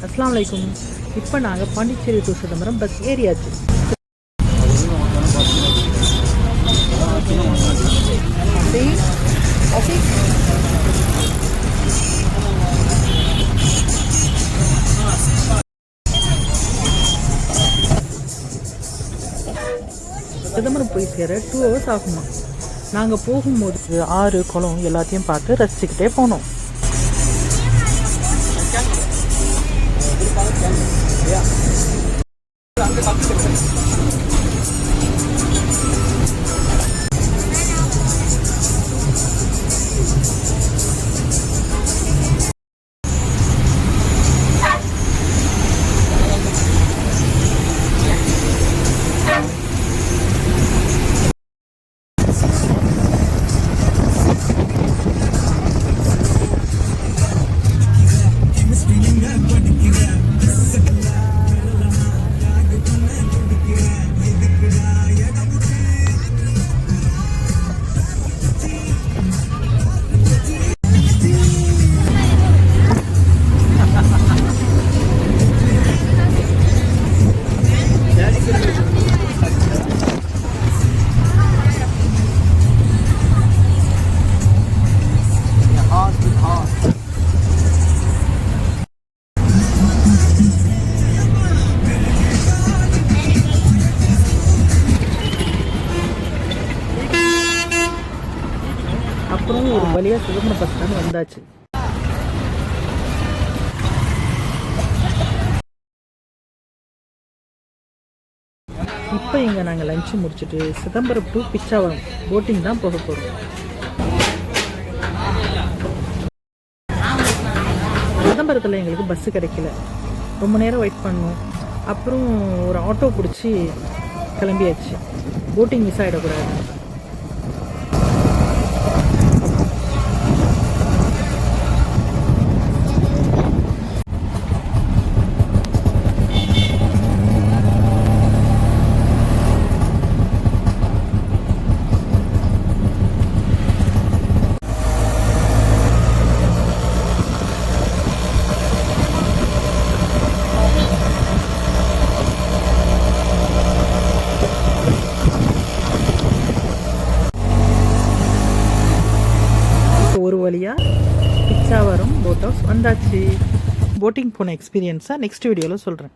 அஸ்ஸலாமு அலைக்கும். இப்போ நாங்கள் பாண்டிச்சேரி டு சிதம்பரம் பஸ் ஏறியாச்சு. சிதம்பரம் போய் சேர 2 hours ஆகுமா. நாங்கள் போகும்போது ஆறு குளம் எல்லாத்தையும் பார்த்து ரசிச்சுக்கிட்டே போனோம். அப்புறம் ஒரு வழியாக சிதம்பரம் பஸ் ஸ்டாண்ட் வந்தாச்சு. இப்போ இங்கே நாங்கள் லஞ்சு முடிச்சுட்டு சிதம்பரம் டு பிச்சாவரம் போட்டிங் தான் போக போகிறோம். சிதம்பரத்தில் எங்களுக்கு பஸ்ஸு கிடைக்கல, ரொம்ப நேரம் வெயிட் பண்ணோம். அப்புறம் ஒரு ஆட்டோ பிடிச்சி கிளம்பியாச்சு. போட்டிங் மிஸ் ஆகிடக்கூடாது. ஒரு வழியாக பிச்சாவரம் போட் ஹவுஸ் வந்தாச்சு. போட்டிங் போன எக்ஸ்பீரியன்ஸாக நெக்ஸ்ட் வீடியோவில் சொல்கிறேன்.